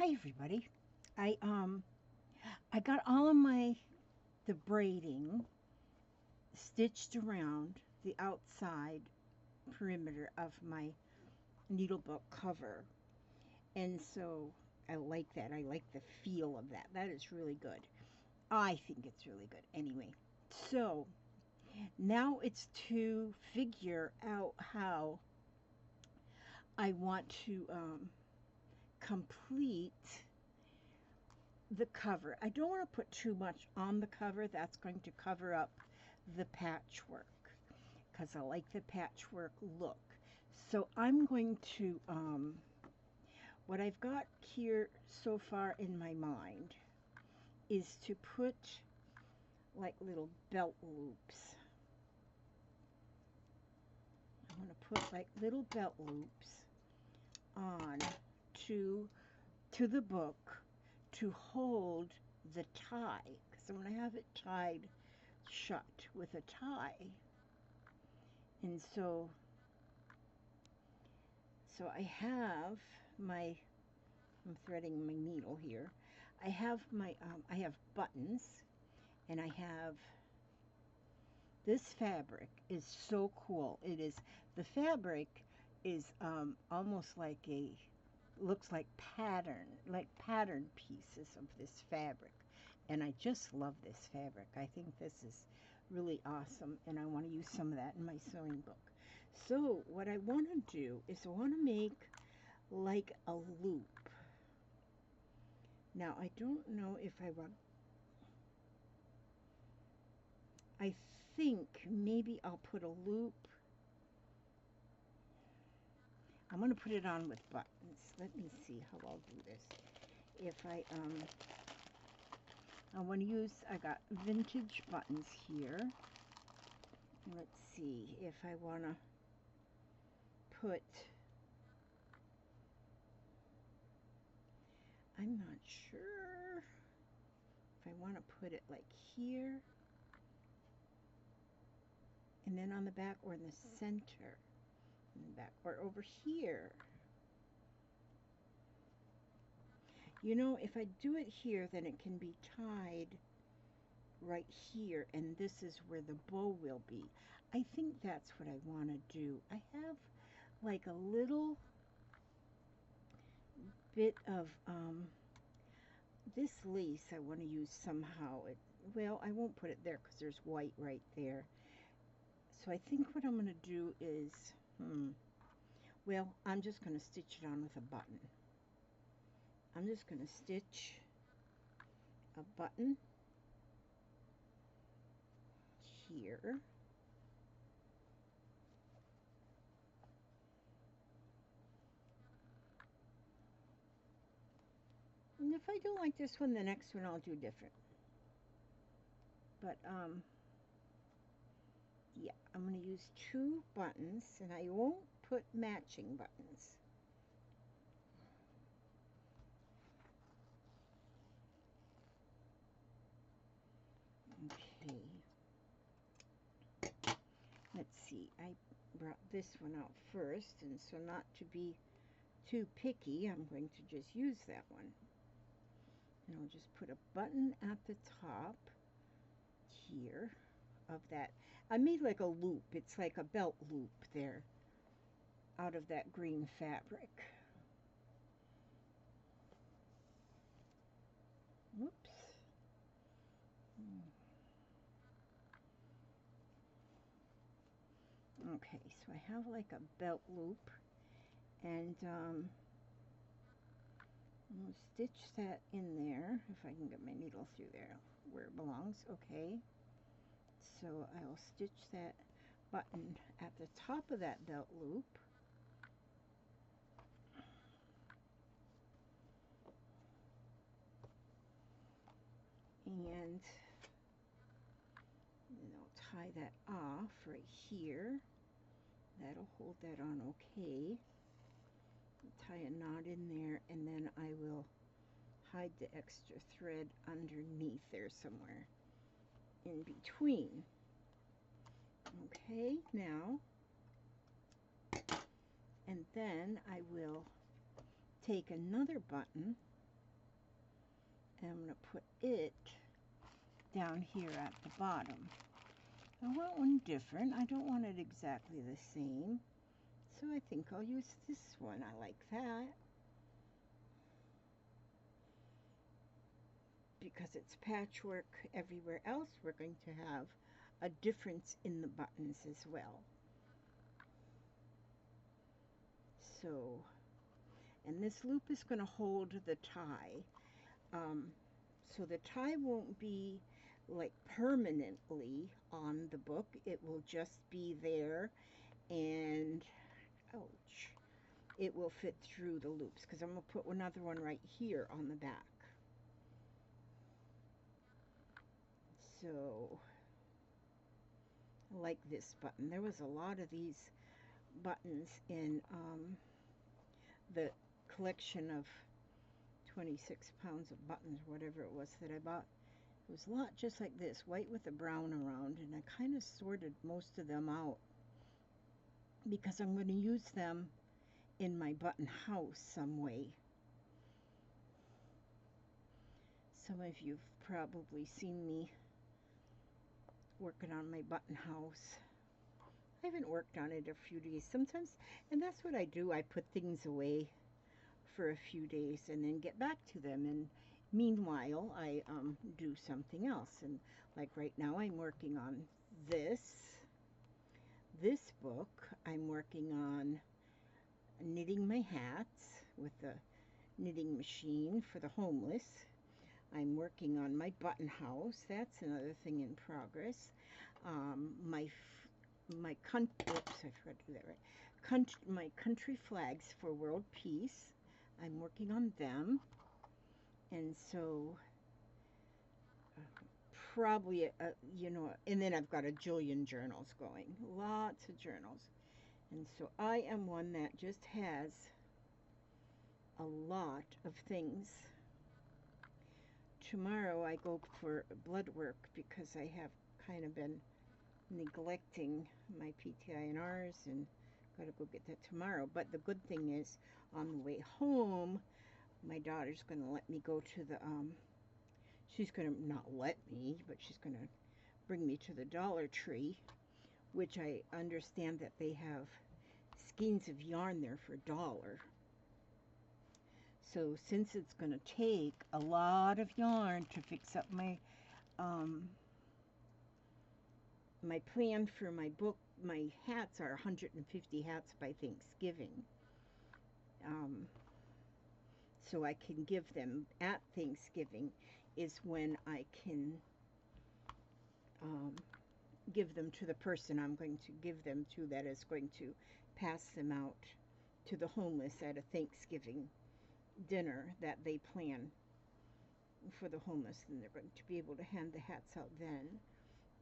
Hi everybody. I got all of the braiding stitched around the outside perimeter of my needlebook cover. And so I like that. I like the feel of that. That is really good. I think it's really good. Anyway, so now it's to figure out how I want to complete the cover. I don't want to put too much on the cover. That's going to cover up the patchwork because I like the patchwork look. So I'm going to, what I've got here so far in my mind is to put like little belt loops. I want to put like little belt loops on to the book to hold the tie, because I'm going to have it tied shut with a tie. And so I have my, I'm threading my needle here. I have my, I have buttons, and I have, this fabric is so cool. It is, the fabric is almost like a, looks like pattern pieces of this fabric, and I just love this fabric. I think this is really awesome, and I want to use some of that in my sewing book. So what I want to do is I want to make like a loop. Now I don't know if I want, I think maybe I'll put a loop. I'm going to put it on with buttons. Let me see how I'll do this. If I want to use, I got vintage buttons here. Let's see if I want to put, I'm not sure if I want to put it like here, and then on the back, or in the center, in the back, or over here. You know, if I do it here, then it can be tied right here, and this is where the bow will be. I think that's what I want to do. I have like a little bit of this lace I want to use somehow. Well, I won't put it there because there's white right there. So I think what I'm going to do is, well, I'm just going to stitch it on with a button. I'm just going to stitch a button here. And if I don't like this one, the next one I'll do different. But, yeah, I'm going to use 2 buttons, and I won't put matching buttons. Okay. Let's see, I brought this one out first, and so not to be too picky, I'm going to just use that one. And I'll just put a button at the top here of that. I made like a loop. It's like a belt loop there out of that green fabric. Whoops. Okay, so I have like a belt loop, and I'll stitch that in there if I can get my needle through there where it belongs. Okay, so I'll stitch that button at the top of that belt loop. And then I'll tie that off right here. That'll hold that on okay. Tie a knot in there, and then I will hide the extra thread underneath there somewhere in between. Okay, now, and then I will take another button And I'm going to put it down here at the bottom. I want one different. I don't want it exactly the same. So I think I'll use this one. I like that. Because it's patchwork everywhere else, we're going to have a difference in the buttons as well. So, and this loop is going to hold the tie. So the tie won't be like permanently on the book. It will just be there, and ouch, it will fit through the loops, because I'm going to put another one right here on the back. So I like this button. There was a lot of these buttons in the collection of 26 pounds of buttons, whatever it was that I bought. It was a lot just like this, white with a brown around, and I kind of sorted most of them out because I'm going to use them in my button house some way. Some of you've probably seen me working on my button house. I haven't worked on it a few days sometimes, and that's what I do. I put things away for a few days and then get back to them, and meanwhile I do something else. And like right now I'm working on this book. I'm working on knitting my hats with the knitting machine for the homeless. I'm working on my button house. That's another thing in progress. My country flags for world peace. I'm working on them, and so probably you know, and then I've got a jillion journals going, lots of journals, and so I am one that just has a lot of things. Tomorrow I go for blood work because I have kind of been neglecting my PTINRs, and got to go get that tomorrow. But the good thing is, on the way home, my daughter's going to let me go to the, she's going to not let me, but she's going to bring me to the Dollar Tree, which I understand that they have skeins of yarn there for $1. So since it's going to take a lot of yarn to fix up my my plan for my book, my hats are 150 hats by Thanksgiving. So I can give them at Thanksgiving is when I can give them to the person I'm going to give them to that is going to pass them out to the homeless at a Thanksgiving dinner that they plan for the homeless, and they're going to be able to hand the hats out then.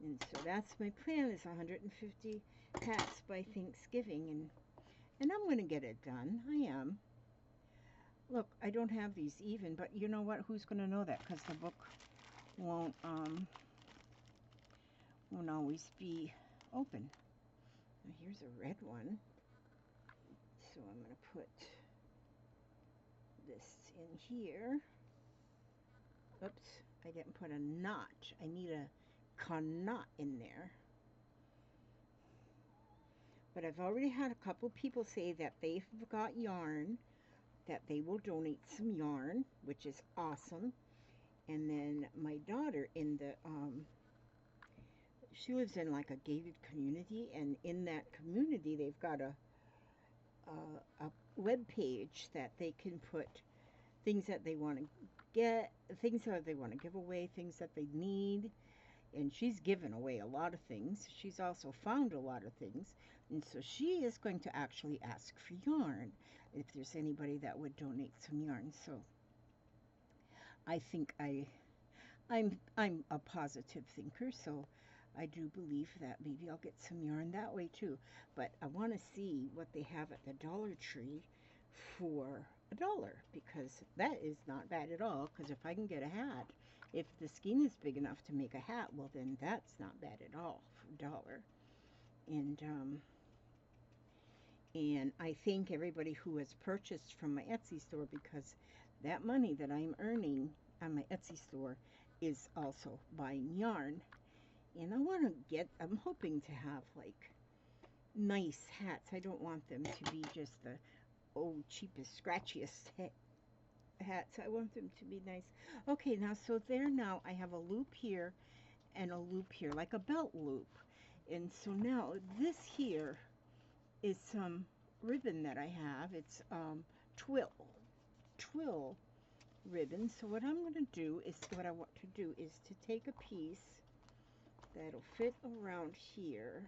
And so that's my plan, is 150 hats by Thanksgiving, and I'm going to get it done. I am. Look, I don't have these even, but you know what? Who's going to know that? Because the book won't always be open. Now here's a red one. So I'm going to put this in here. Oops, I didn't put a notch. I need a knot in there. But I've already had a couple people say that they've got yarn, that they will donate some yarn, which is awesome. And then my daughter in the she lives in like a gated community, and in that community they've got a web page that they can put things that they want to get, things that they want to give away, things that they need. And she's given away a lot of things. She's also found a lot of things. And so she is going to actually ask for yarn, if there's anybody that would donate some yarn. So I think I'm a positive thinker, so I do believe that maybe I'll get some yarn that way too. But I want to see what they have at the Dollar Tree for $1, because that is not bad at all. Because if I can get a hat, if the skein is big enough to make a hat, well then that's not bad at all for $1. And I thank everybody who has purchased from my Etsy store, because that money that I'm earning on my Etsy store is also buying yarn. And I want to get, I'm hoping to have like nice hats. I don't want them to be just the old cheapest, scratchiest hats. I want them to be nice. Okay, now so there now I have a loop here and a loop here, like a belt loop. And so now this here is some ribbon that I have. It's twill ribbon. So what I'm going to do is, what I want to do is to take a piece that'll fit around here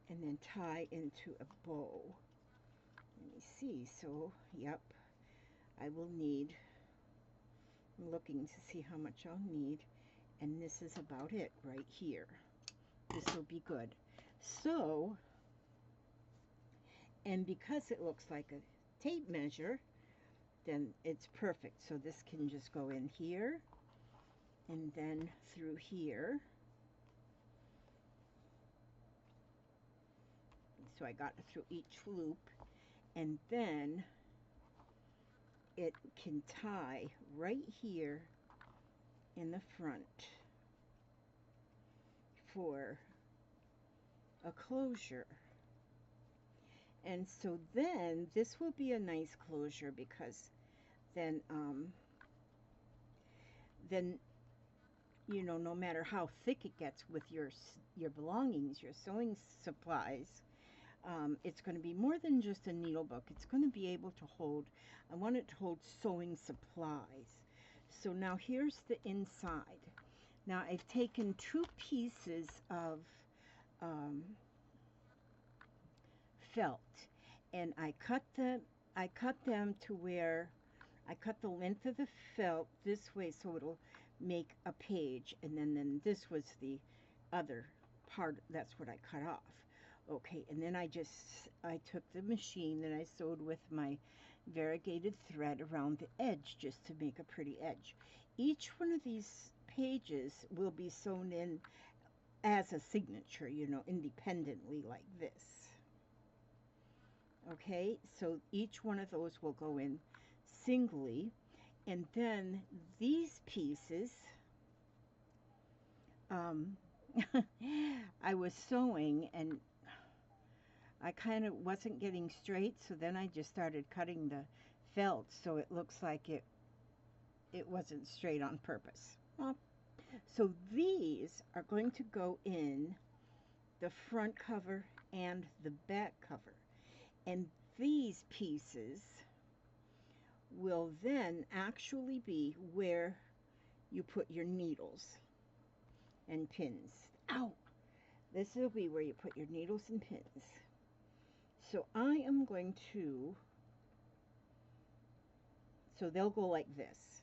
and then tie into a bow. Let me see. So, yep, I will need, I'm looking to see how much I'll need, and this is about it right here. This will be good. So, and because it looks like a tape measure, then it's perfect. So this can just go in here and then through here. So I got it through each loop, and then it can tie right here in the front for a closure. And so then this will be a nice closure, because then you know, no matter how thick it gets with your belongings, your sewing supplies, it's going to be more than just a needle book. It's going to be able to hold, I want it to hold sewing supplies. So now here's the inside. Now I've taken 2 pieces of felt, and I cut them to where I cut the length of the felt this way, so it'll make a page, and then this was the other part. That's what I cut off. Okay, and then I took the machine and I sewed with my variegated thread around the edge just to make a pretty edge. Each one of these pages will be sewn in as a signature, you know, independently like this. Okay, so each one of those will go in singly, and then these pieces, I was sewing and I kind of wasn't getting straight, so then I just started cutting the felt so it looks like it wasn't straight on purpose. Well, so these are going to go in the front cover and the back cover. And these pieces will then actually be where you put your needles and pins. Ow! This will be where you put your needles and pins. So I am going to, so they'll go like this.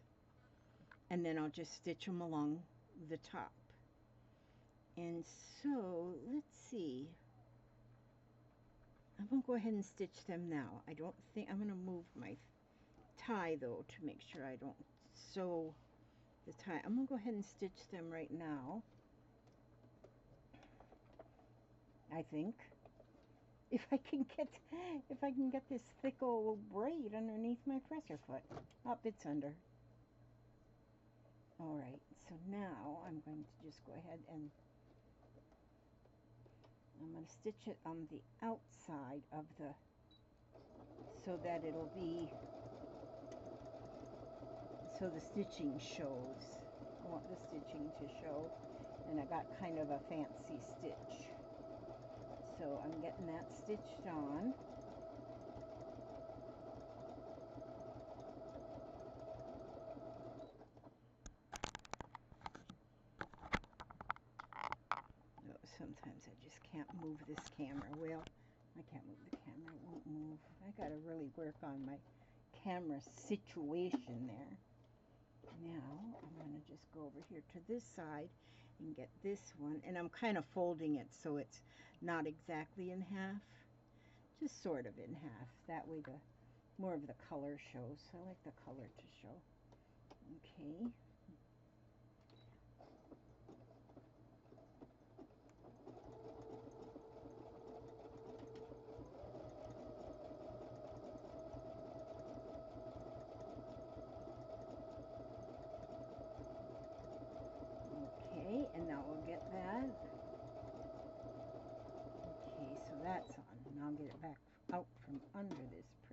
And then I'll just stitch them along the top. And so, let's see. I'm going to go ahead and stitch them now. I don't think, I'm going to move my tie though to make sure I don't sew the tie. I'm going to go ahead and stitch them right now. I think. If I can get this thick old braid underneath my presser foot. Up, it's under. Alright, so now I'm going to just go ahead and I'm going to stitch it on the outside of the, so that it'll be, so the stitching shows. I want the stitching to show, and I got kind of a fancy stitch. So I'm getting that stitched on. Oh, sometimes I just can't move this camera. Well, I can't move the camera. It won't move. I got to really work on my camera situation there. Now I'm going to just go over here to this side and get this one, and I'm kind of folding it so it's not exactly in half, just sort of in half. That way the more of the color shows. I like the color to show. Okay.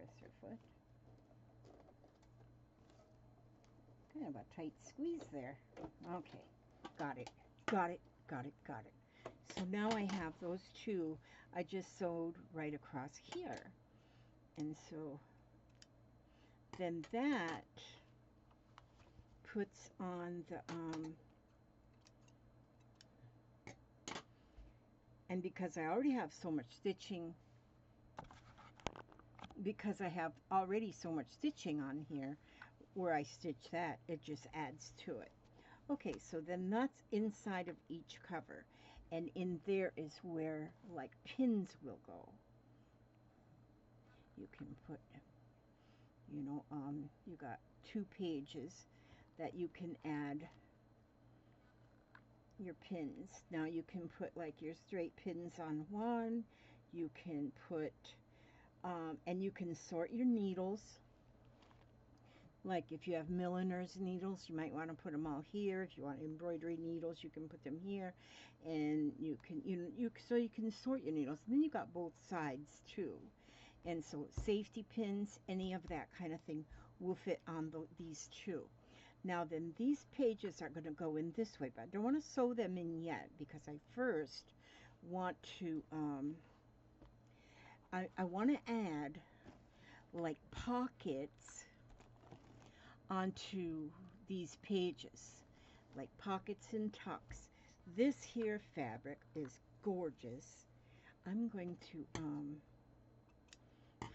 dresser foot. Kind of a tight squeeze there. Okay, got it, got it, got it, got it. So now I have those two. I just sewed right across here. And so then that puts on the, and because I already have so much stitching, because I have already so much stitching on here, where I stitch that, it just adds to it. Okay, so then that's inside of each cover, and in there is where like pins will go. You can put, you know, you got 2 pages that you can add your pins. Now you can put like your straight pins on one, you can put, and you can sort your needles. Like if you have milliner's needles, you might want to put them all here. If you want embroidery needles, you can put them here, and you can so you can sort your needles. And then you got both sides too, and so safety pins, any of that kind of thing will fit on these two. Now then, these pages are going to go in this way, but I don't want to sew them in yet because I first want to I want to add like pockets onto these pages, like pockets and tucks. This here fabric is gorgeous. I'm going to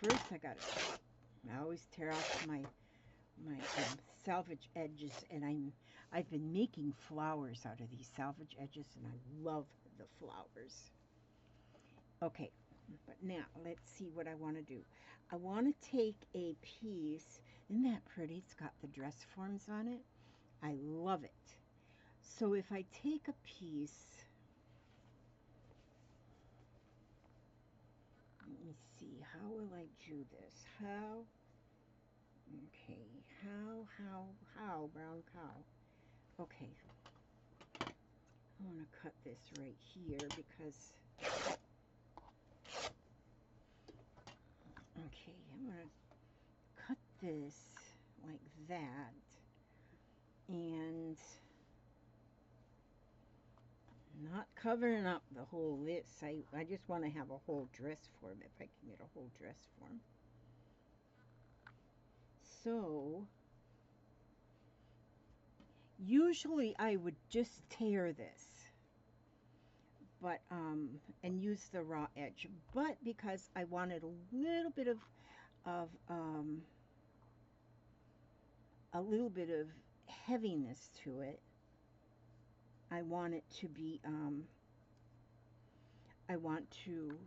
first I always tear off my salvage edges, and I've been making flowers out of these salvage edges, and I love the flowers. Okay, but now let's see what I want to do. I want to take a piece. Isn't that pretty? It's got the dress forms on it. I love it. So if I take a piece, let me see, how will I do this? How? Okay, how, brown cow. Okay, I want to cut this right here because, okay, I'm going to cut this like that, and not covering up the whole this. I just want to have a whole dress form, if I can get a whole dress form. So usually I would just tear this, but and use the raw edge, but because I wanted a little bit of heaviness to it, I want it to be I want to,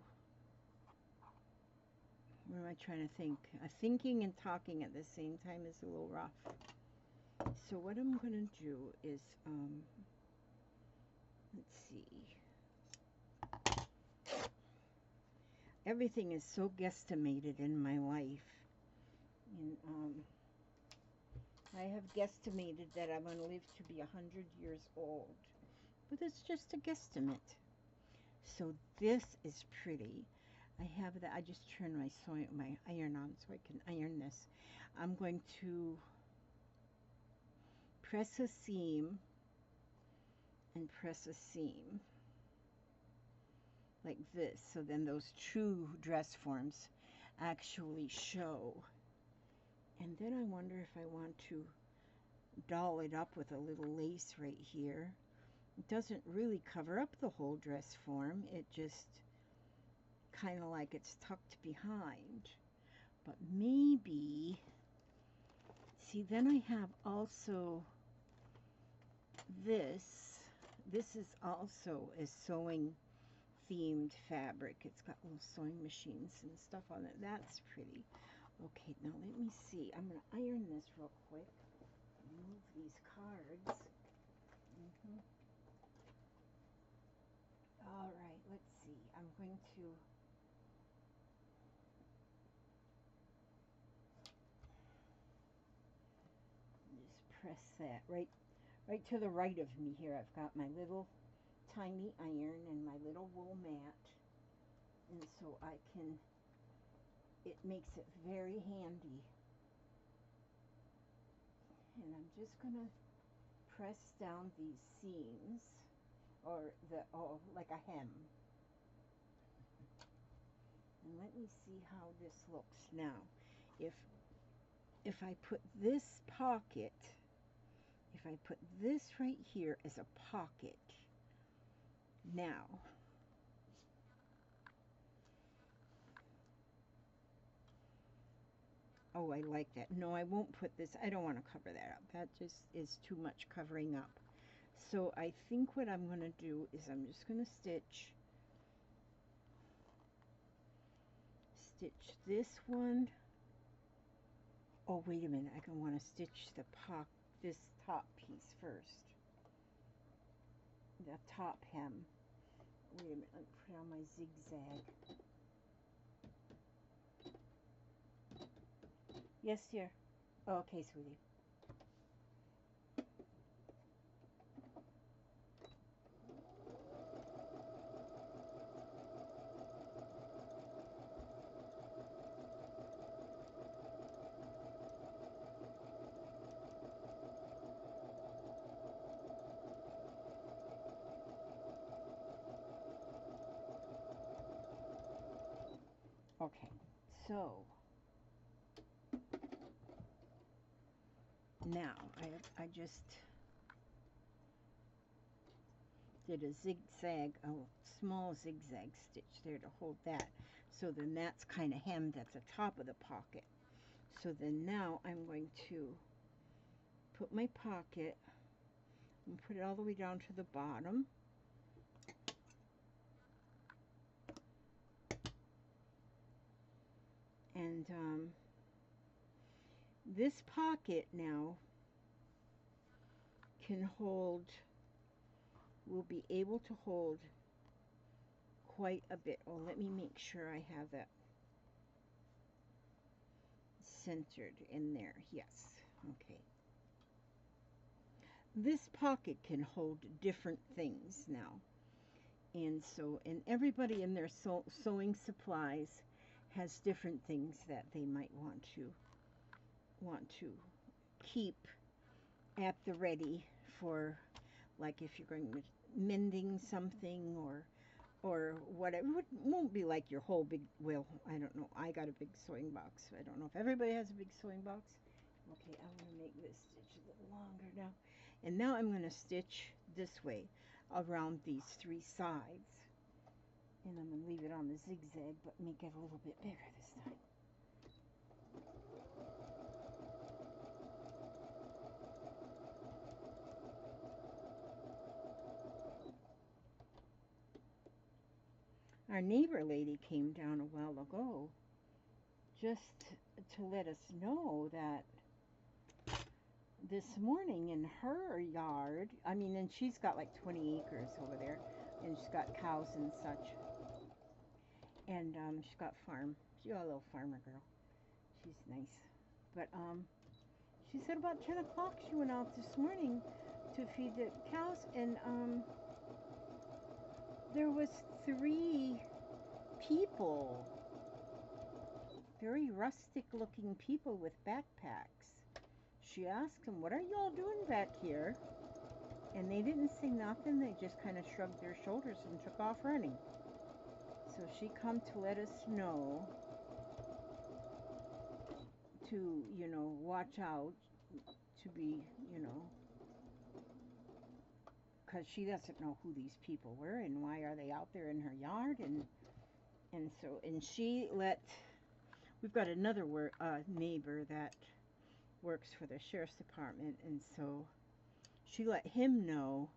what am I trying to think? Thinking and talking at the same time is a little rough. So what I'm going to do is, let's see. Everything is so guesstimated in my life. And I have guesstimated that I'm going to live to be 100 years old. But it's just a guesstimate. So this is pretty. I have that. I just turned my iron on so I can iron this. I'm going to press a seam and press a seam like this, so then those true dress forms actually show. And then I wonder if I want to doll it up with a little lace right here. It doesn't really cover up the whole dress form, it just kind of like it's tucked behind. But maybe, see, then I have also this is also a sewing themed fabric. It's got little sewing machines and stuff on it. That's pretty. Okay, now let me see. I'm going to iron this real quick. Move these cards. All right, let's see. I'm going to just press that right to the right of me here. I've got my little tiny iron and my little wool mat, and so I can it makes it very handy. And I'm just gonna press down these seams, or like a hem. And let me see how this looks now. If I put this pocket, if I put this right here as a pocket, now oh, I like that. No, I won't put this. I don't want to cover that up. That just is too much covering up. So I think what I'm going to do is I'm just going to stitch this one. Oh, wait a minute. I want to stitch this top piece first. The top hem. Wait a minute. Let me put on my zigzag. Yes, dear. Oh, okay, sweetie. Okay, so now I just did a zigzag, a small zigzag stitch there to hold that. So then that's kind of hemmed at the top of the pocket. So then now I'm going to put my pocket and put it all the way down to the bottom. And this pocket now can hold, will be able to hold quite a bit. Oh, let me make sure I have that centered in there. Yes, okay. This pocket can hold different things now. And so, and everybody in their sewing supplies has different things that they might want to keep at the ready for, like if you're going to mending something or whatever. It won't be like your whole big, well, I don't know. I got a big sewing box. I don't know if everybody has a big sewing box. Okay, I'm going to make this stitch a little longer now. And now I'm going to stitch this way around these three sides. And I'm going to leave it on the zigzag, but make it a little bit bigger this time. Our neighbor lady came down a while ago just to let us know that this morning in her yard, I mean, and she's got like 20 acres over there, and she's got cows and such, and she's got she's got a little farmer girl. She's nice. But she said about 10 o'clock she went out this morning to feed the cows, and there was 3 people, very rustic looking people with backpacks. She asked them, "What are y'all doing back here?" And they didn't say nothing. They just kind of shrugged their shoulders and took off running. So she come to let us know to, you know, watch out, to be, you know, because she doesn't know who these people were and why are they out there in her yard. And so, and she let, we've got another neighbor that works for the sheriff's department, and so she let him know,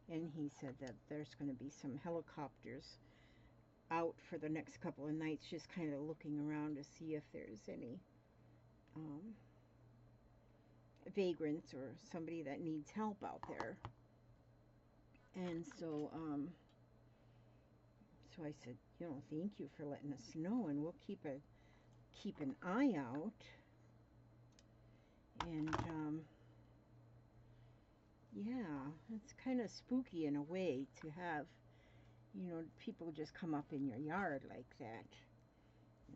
and he said that there's going to be some helicopters out for the next couple of nights, just kind of looking around to see if there's any vagrants or somebody that needs help out there. And so so I said, you know, thank you for letting us know, and we'll keep an eye out. And yeah, it's kind of spooky in a way to have, you know, people just come up in your yard like that.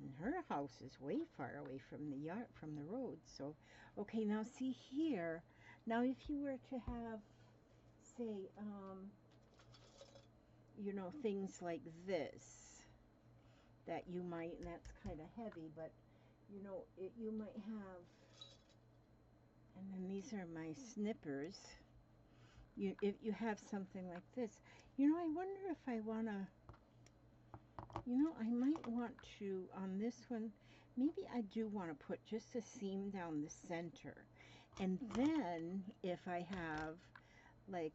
And her house is way far away from the yard, from the road. So, okay, now see here. Now, if you were to have, say, you know, things like this, that you might, and that's kind of heavy, but, you know, you might have, and then these are my snippers. If you have something like this, you know, I wonder if I want to, you know, I might want to, on this one, maybe I do want to put just a seam down the center. And then if I have, like,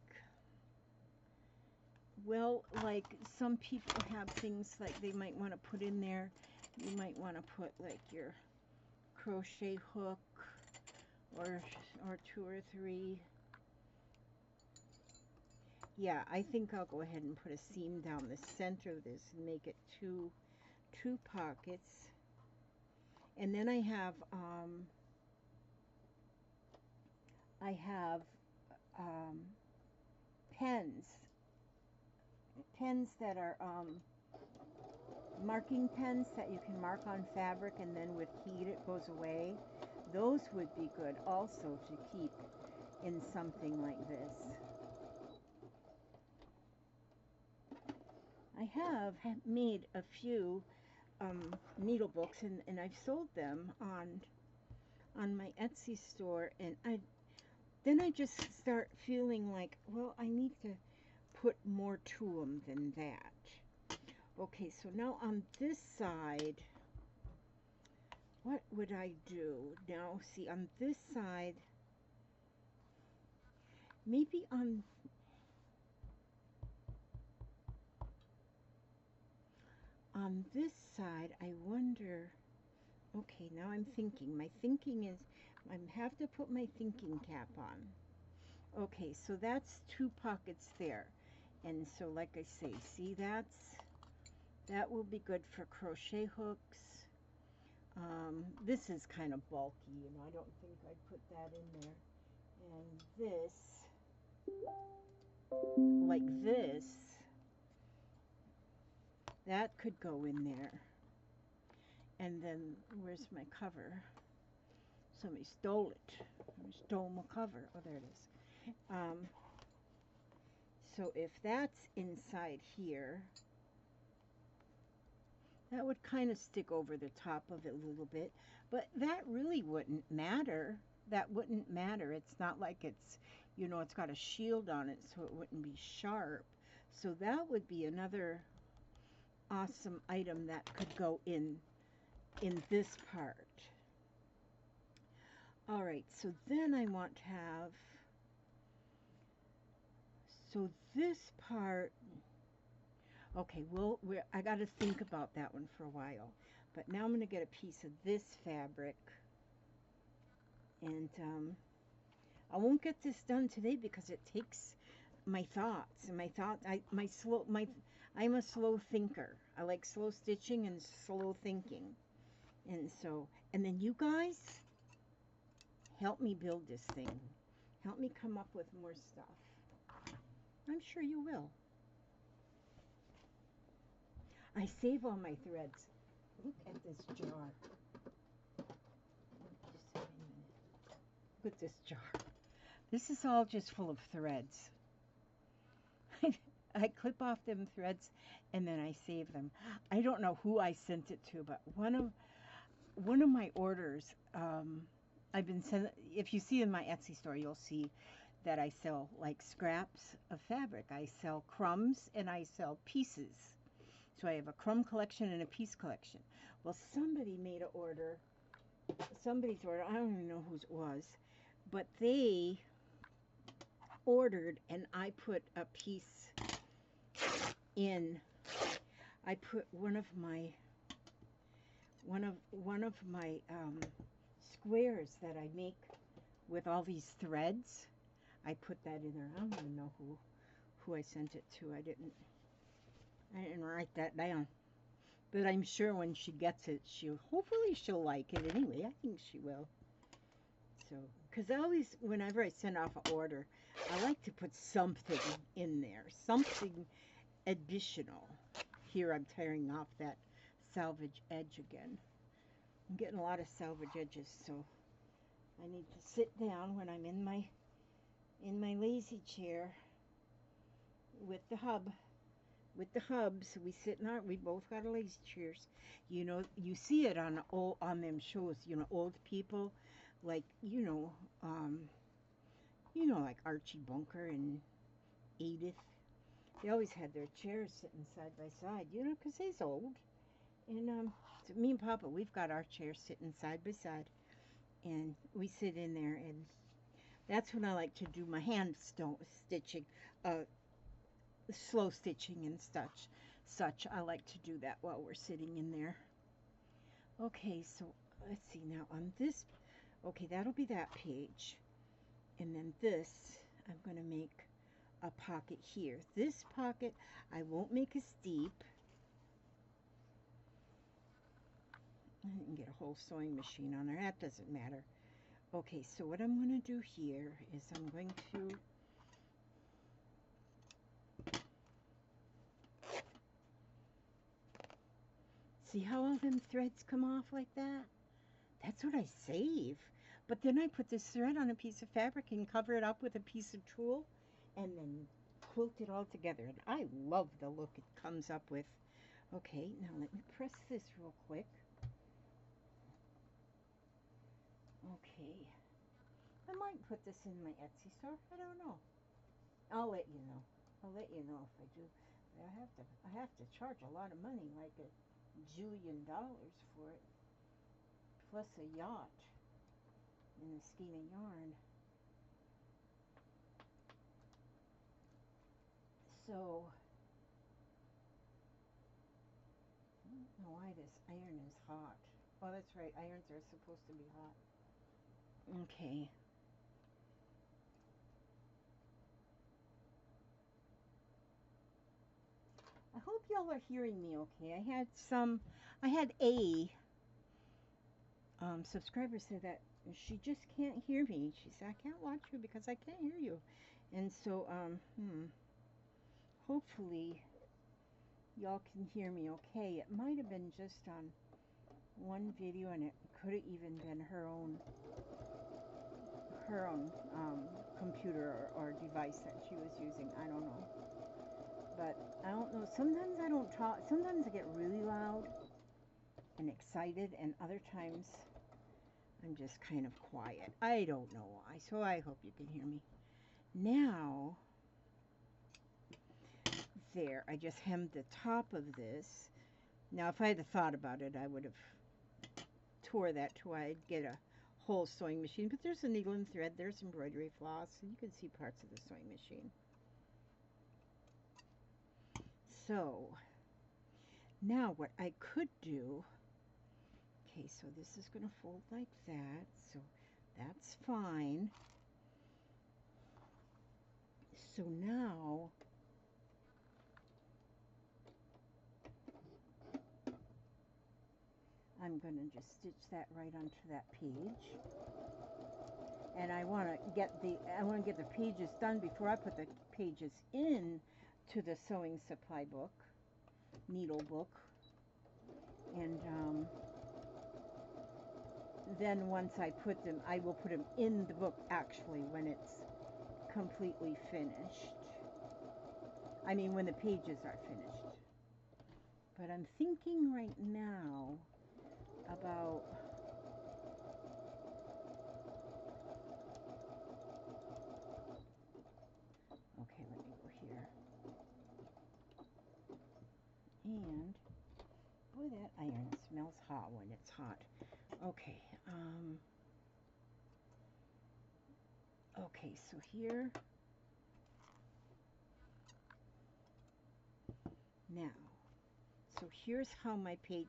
well, like some people have things like they might want to put in there, you might want to put like your crochet hook or 2 or 3. Yeah, I think I'll go ahead and put a seam down the center of this and make it two pockets. And then I have pens that are marking pens that you can mark on fabric, and then with heat it goes away. Those would be good also to keep in something like this. I have made a few needle books, and I've sold them on my Etsy store, and then I just start feeling like, well, I need to put more to them than that. Okay, so now on this side, what would I do? Now, see, on this side, maybe on this side, I wonder, okay, now I'm thinking. My thinking is, I have to put my thinking cap on. Okay, so that's 2 pockets there. And so, like I say, see, that will be good for crochet hooks. This is kind of bulky, you know, I don't think I'd put that in there. And this, like this, that could go in there. And then, where's my cover? Somebody stole it. Somebody stole my cover. Oh, there it is. So if that's inside here, that would kind of stick over the top of it a little bit. But that really wouldn't matter. That wouldn't matter. It's not like it's, you know, it's got a shield on it, so it wouldn't be sharp. So that would be another awesome item that could go in this part. All right, so then I want to have, so this part, okay, well, I got to think about that one for a while. But now I'm going to get a piece of this fabric, and I won't get this done today because it takes my thoughts, and I'm a slow thinker. I like slow stitching and slow thinking. And so, and then you guys help me build this thing. Help me come up with more stuff. I'm sure you will. I save all my threads. Look at this jar. Just a minute. Look at this jar. This is all just full of threads. I clip off them threads and then I save them. I don't know who I sent it to, but one of my orders, I've been sending, if you see in my Etsy store, you'll see that I sell like scraps of fabric. I sell crumbs and I sell pieces. So I have a crumb collection and a piece collection. Well, somebody made an order, somebody's order, I don't even know whose it was, but they ordered and I put a piece in. I put one of my squares that I make with all these threads. I put that in there. I don't even know who I sent it to. I didn't write that down. But I'm sure when she gets it, hopefully she'll like it anyway. I think she will. So, because whenever I send off an order, I like to put something in there, something additional. Here I'm tearing off that salvage edge again. I'm getting a lot of salvage edges, so I need to sit down when I'm in my lazy chair with the hub. With the hubs, we sit in our, we both got a lazy chairs. You know, you see it on them shows, you know, old people, like, like Archie Bunker and Edith. They always had their chairs sitting side by side, you know, 'cause they's old. And so me and Papa, we've got our chairs sitting side by side, and we sit in there, and that's when I like to do my hand stitching, slow stitching and such. I like to do that while we're sitting in there. Okay, so let's see now on this. Okay, that'll be that page, and then this, I'm going to make a pocket here. This pocket I won't make as deep. I didn't get a whole sewing machine on there. That doesn't matter. Okay, so what I'm going to do here is I'm going to see how all them threads come off like that? That's what I save. But then I put this thread on a piece of fabric and cover it up with a piece of tulle and then quilt it all together. And I love the look it comes up with. Okay, now let me press this real quick. Okay. I might put this in my Etsy store. I don't know. I'll let you know. I'll let you know if I do. But I have to charge a lot of money, like $1 jillion for it. Plus a yacht and a skein of yarn. So, I don't know why this iron is hot. Oh, that's right. Irons are supposed to be hot. Okay. I hope y'all are hearing me okay. I had a subscriber say that she just can't hear me. She said, I can't watch you because I can't hear you. And so, hopefully y'all can hear me okay. It might have been just on one video, and it could have even been her own computer or device that she was using. I don't know. But I don't know. Sometimes I don't talk. Sometimes I get really loud and excited, and other times I'm just kind of quiet. I don't know why. So I hope you can hear me. Now, there, I just hemmed the top of this. Now, if I had thought about it, I would have tore that till I'd get a whole sewing machine. But there's a needle and thread, there's embroidery floss, and you can see parts of the sewing machine. So, now what I could do, okay, so this is going to fold like that, so that's fine. So now, I'm going to just stitch that right onto that page. And I want to get the pages done before I put the pages in to the sewing supply book, needle book. And then once I put them, I will put them in the book actually when it's completely finished. I mean, when the pages are finished. But I'm thinking right now about okay, let me go here. And boy, that iron smells hot when it's hot. Okay, okay, so here now. So here's how my page,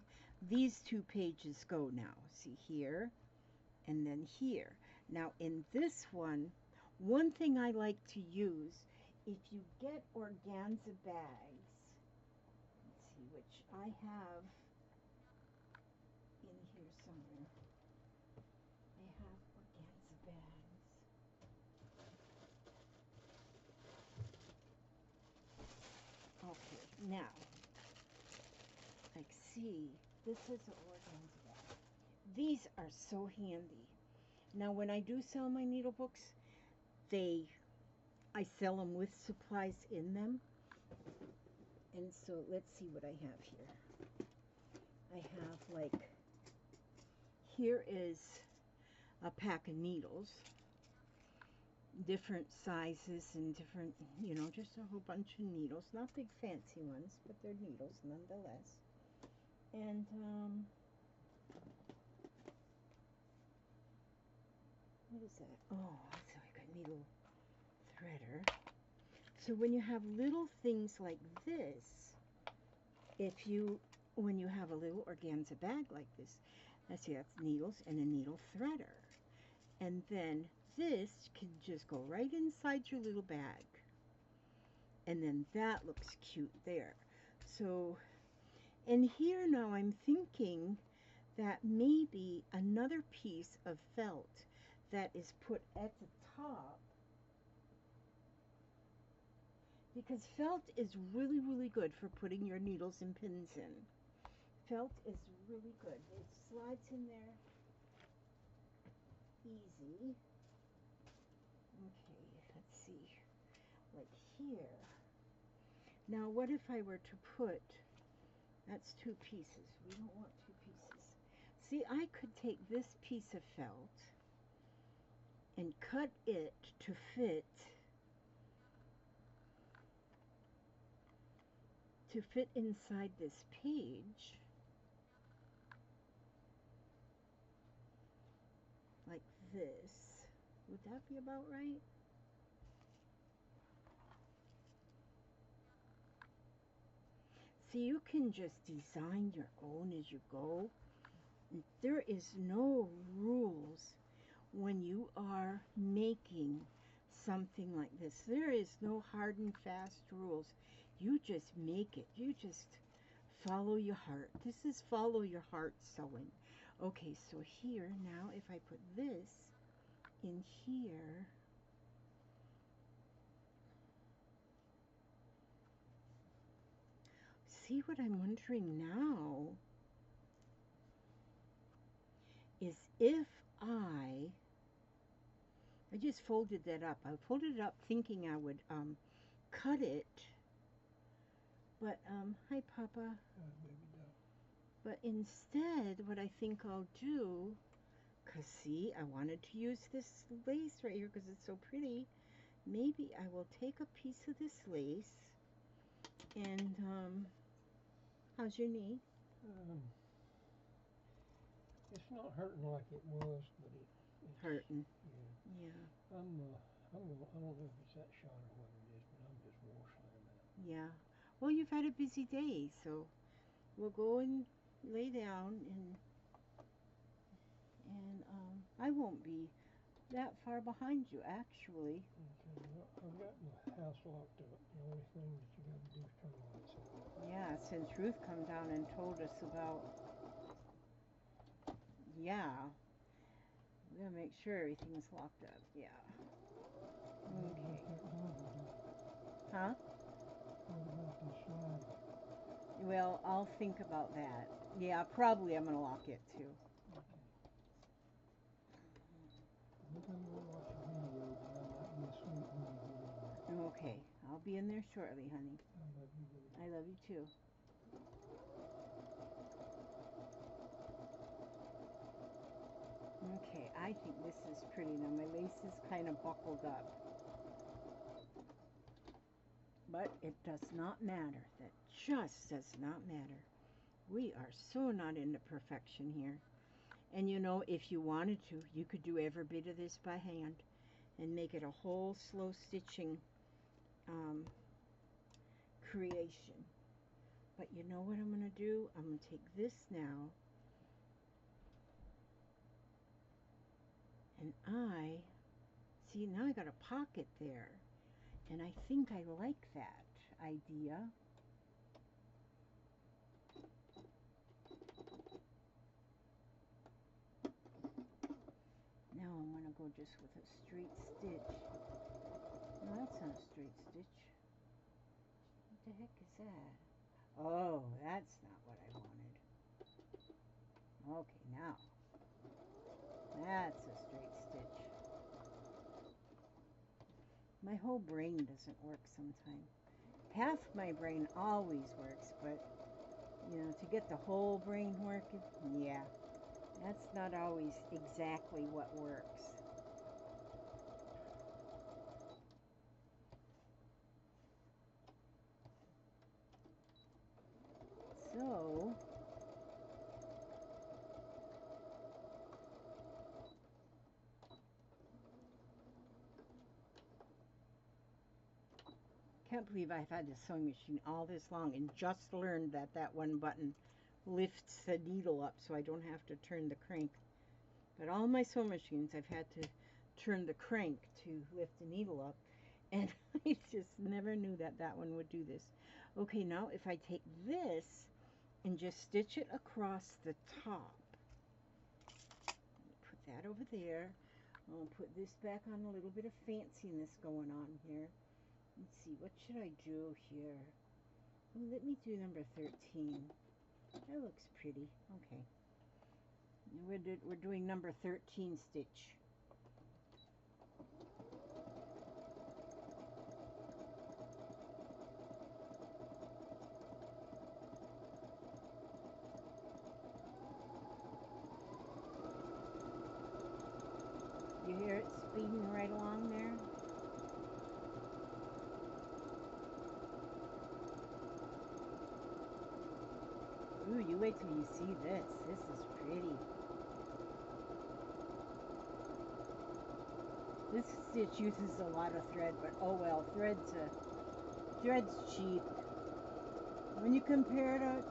these two pages go now. See here, and then here. Now in this one thing I like to use, if you get organza bags, let's see, which I have in here somewhere. I have organza bags. Okay, now, like see, This is an organza bag. These are so handy. Now, when I do sell my needle books, I sell them with supplies in them. And so let's see what I have here. I have like, here is a pack of needles, different sizes and different, you know, just a whole bunch of needles. Not big fancy ones, but they're needles nonetheless. And what is that? Oh, it's like a needle threader. So when you have little things like this, when you have a little organza bag like this, that's needles and a needle threader. And then this can just go right inside your little bag. And then that looks cute there. So, and here now I'm thinking that maybe another piece of felt that is put at the top, because felt is really, really good for putting your needles and pins in. Felt is really good. It slides in there easy. Okay, let's see. Like here. Now, what if I were to put, that's 2 pieces. We don't want 2 pieces. See, I could take this piece of felt and cut it to fit inside this page like this. Would that be about right? See, you can just design your own as you go. There is no rules when you are making something like this. There is no hard and fast rules. You just make it. You just follow your heart. This is follow your heart sewing. Okay, so here now, if I put this in here, see, what I'm wondering now is if I just folded that up. I folded it up thinking I would cut it, but hi Papa. But instead, what I think I'll do, because see, I wanted to use this lace right here because it's so pretty. Maybe I will take a piece of this lace and how's your knee? It's not hurting like it was, but it's hurting. Yeah. I don't know if it's that shot or what it is, but I'm just war slamming it. Yeah. Well, you've had a busy day, so we'll go and lay down and I won't be that far behind you, actually. Okay, well, I've got the house locked up. The only thing that you got to do is turn the lights on. Yeah, since Ruth come down and told us about, yeah, we gotta make sure everything's locked up. Yeah. Okay. Huh? Well, I'll think about that. Yeah, probably I'm gonna lock it too. Okay, I'll be in there shortly, honey. I love you too. Okay, I think this is pretty now. My lace is kind of buckled up. But it does not matter. That just does not matter. We are so not into perfection here. And you know, if you wanted to, you could do every bit of this by hand and make it a whole slow stitching creation. But you know what I'm going to do? I'm going to take this now and see, now I got a pocket there. And I think I like that idea. Now I'm going to go just with a straight stitch. No, that's not a straight stitch. What the heck is that? Oh, that's not what I wanted. Okay, now that's a straight stitch. My whole brain doesn't work sometimes. Half my brain always works, but you know, to get the whole brain working, yeah, that's not always exactly what works. So, can't believe I've had this sewing machine all this long and just learned that that one button lifts the needle up so I don't have to turn the crank. But all my sewing machines I've had to turn the crank to lift the needle up, and I just never knew that that one would do this. Okay, now if I take this and just stitch it across the top, put that over there. I'll put this back on, a little bit of fanciness going on here. Let's see, what should I do here? Oh, let me do number 13. That looks pretty. Okay. We're doing number 13 stitch. You hear it speeding right along there? Ooh, you wait till you see this. This is pretty. This stitch uses a lot of thread, but oh well, thread's cheap. When you compare it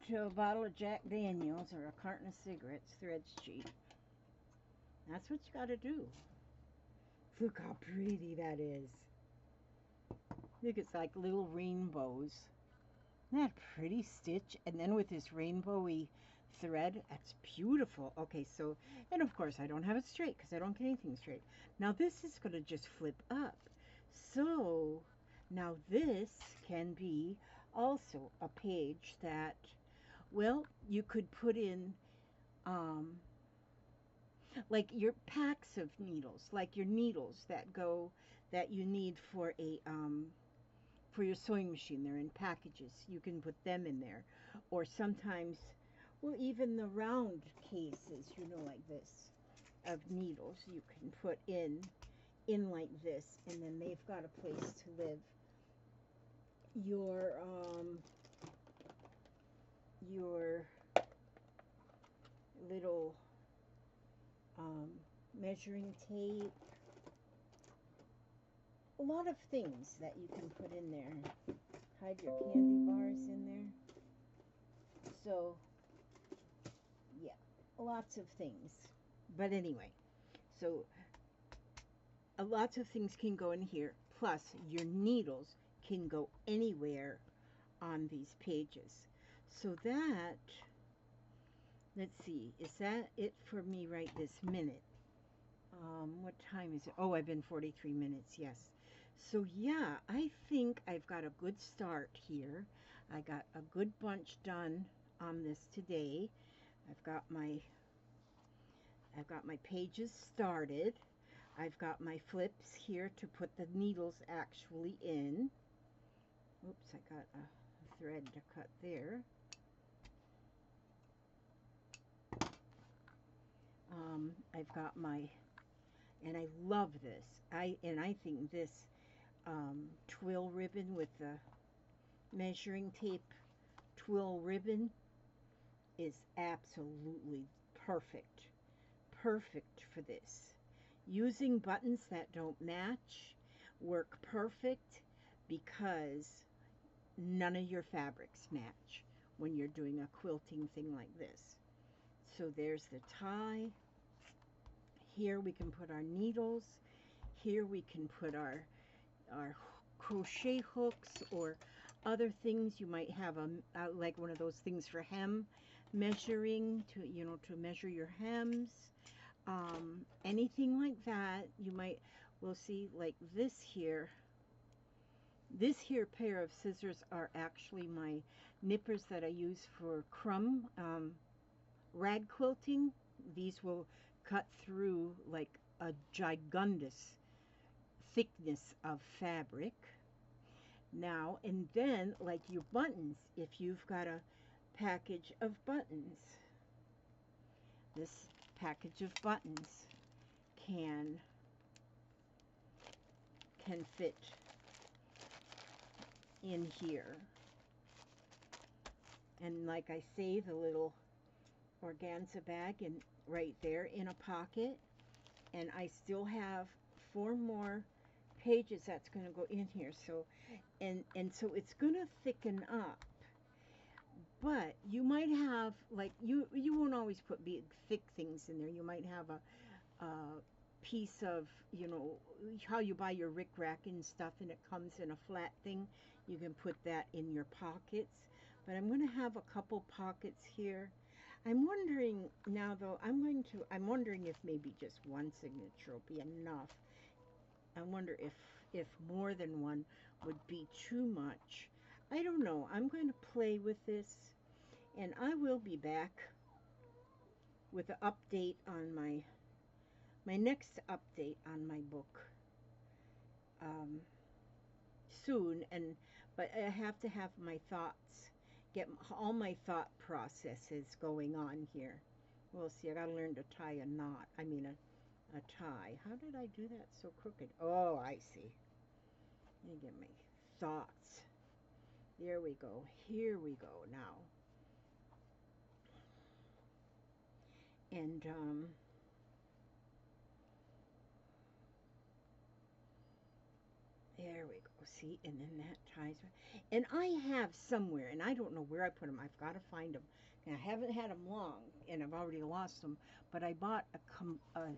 to a bottle of Jack Daniels or a carton of cigarettes, thread's cheap. That's what you gotta do. Look how pretty that is. Look, it's like little rainbows. Isn't that a pretty stitch? And then with this rainbowy thread, that's beautiful. Okay, so, and of course I don't have it straight because I don't get anything straight. Now this is going to just flip up. So now this can be also a page that, well, you could put in like your packs of needles, like your needles that you need for a for your sewing machine. They're in packages. You can put them in there. Or sometimes, well, even the round cases, you know, like this, of needles, you can put in like this, and then they've got a place to live. Your little measuring tape, a lot of things that you can put in there. Hide your candy bars in there. So, yeah, lots of things. But anyway, so lots of things can go in here. Plus, your needles can go anywhere on these pages. So that, let's see, is that it for me right this minute? What time is it? Oh, I've been 43 minutes, yes. So yeah, I think I've got a good start here. I got a good bunch done on this today. I've got my pages started. I've got my flips here to put the needles actually in. Oops, I got a thread to cut there. I've got my, and I love this. I think this twill ribbon with the measuring tape twill ribbon is absolutely perfect. Perfect for this. Using buttons that don't match work perfect because none of your fabrics match when you're doing a quilting thing like this. So there's the tie. Here we can put our needles. Here we can put our crochet hooks or other things. You might have like one of those things for hem measuring, to, you know, to measure your hems. Anything like that. You might, we'll see, like this here. This here pair of scissors are actually my nippers that I use for crumb rag quilting. These will cut through like a gigundous thickness of fabric. Now, and then, like your buttons, if you've got a package of buttons, this package of buttons can fit in here. And like I say, the little organza bag and right there in a pocket. And I still have 4 more pages that's going to go in here. So, and so it's going to thicken up. But you might have, like, you won't always put big, thick things in there. You might have a piece of, you know, how you buy your rickrack and stuff, and it comes in a flat thing. You can put that in your pockets. But I'm going to have a couple pockets here. I'm wondering now, though, I'm wondering if maybe just one signature will be enough. I wonder if more than one would be too much. I don't know. I'm going to play with this, and I will be back with an update on my next update on my book soon. But I have to have my thoughts, get all my thought processes going on here. We'll see. I got to learn to tie a knot. I mean a tie. How did I do that so crooked? Oh, I see. Let me get my thoughts. There we go. Here we go now. And there we go. See, and then that ties. And I have somewhere, and I don't know where I put them. I've got to find them. And I haven't had them long, and I've already lost them. But I bought a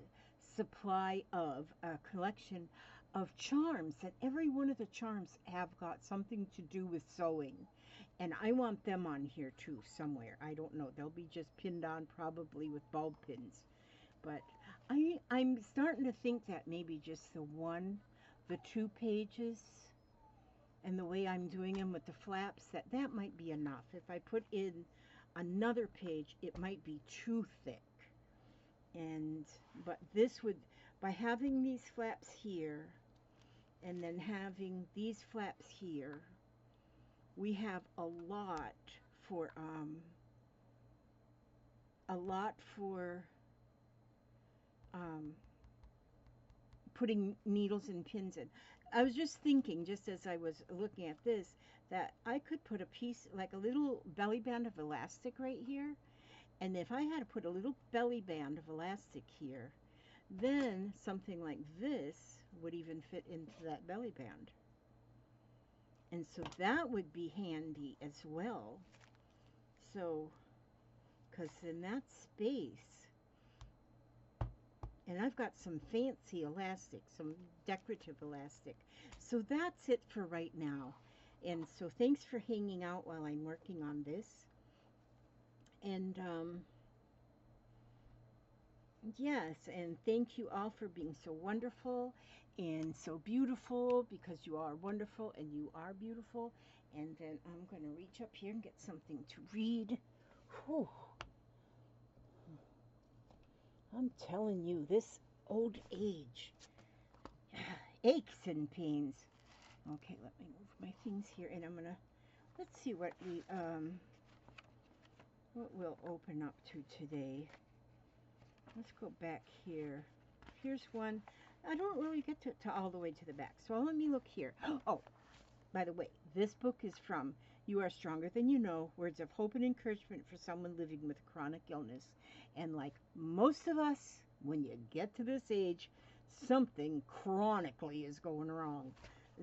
supply of a collection of charms, and every one of the charms have got something to do with sewing. And I want them on here too somewhere. I don't know. They'll be just pinned on probably with bulb pins. But I'm starting to think that maybe just the 2 pages, and the way I'm doing them with the flaps, that might be enough. If I put in another page, it might be too thick. But this would, by having these flaps here, and then having these flaps here, we have a lot for putting needles and pins in. I was just thinking, just as I was looking at this, that I could put a piece, like a little belly band of elastic right here. And if I had to put a little belly band of elastic here, then something like this would even fit into that belly band. And so that would be handy as well. So, because in that space, and I've got some fancy elastic, some decorative elastic. So that's it for right now. And so thanks for hanging out while I'm working on this. And yes, and thank you all for being so wonderful and so beautiful, because you are wonderful and you are beautiful. And then I'm going to reach up here and get something to read. Whew. I'm telling you, this old age, aches and pains. Okay, let me move my things here, and I'm gonna, let's see what we'll open up to today. Let's go back here. Here's one. I don't really get to all the way to the back, so let me look here. Oh, by the way, this book is from You Are Stronger Than You Know, Words of Hope and Encouragement for Someone Living with Chronic Illness. And like most of us, when you get to this age, something chronically is going wrong.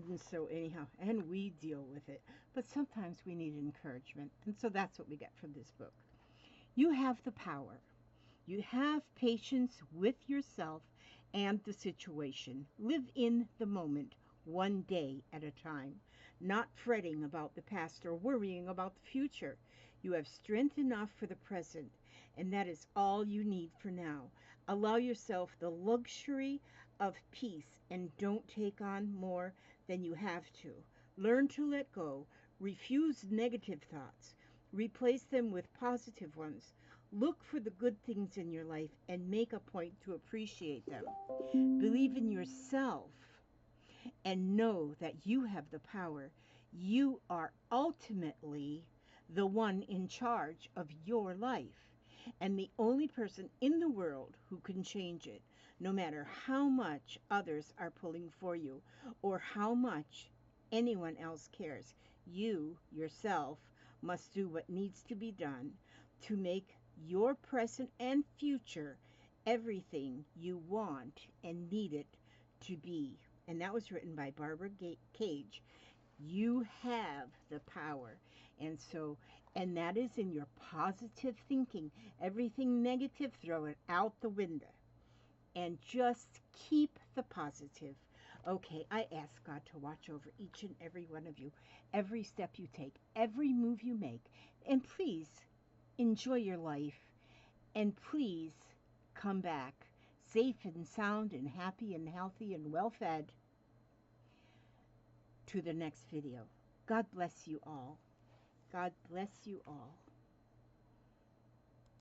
And so anyhow, and we deal with it. But sometimes we need encouragement. And so that's what we get from this book. You have the power. You have patience with yourself and the situation. Live in the moment, one day at a time, not fretting about the past or worrying about the future. You have strength enough for the present, and that is all you need for now. Allow yourself the luxury of peace and don't take on more than you have to. Learn to let go. Refuse negative thoughts. Replace them with positive ones. Look for the good things in your life and make a point to appreciate them. Believe in yourself and know that you have the power. You are ultimately the one in charge of your life and the only person in the world who can change it, no matter how much others are pulling for you or how much anyone else cares. You, yourself, must do what needs to be done to make your present and future everything you want and need it to be. And that was written by Barbara Cage. You have the power. And that is in your positive thinking. Everything negative, throw it out the window. And just keep the positive. Okay, I ask God to watch over each and every one of you, every step you take, every move you make. And please enjoy your life. And please come back safe and sound and happy and healthy and well fed to the next video. God bless you all. God bless you all.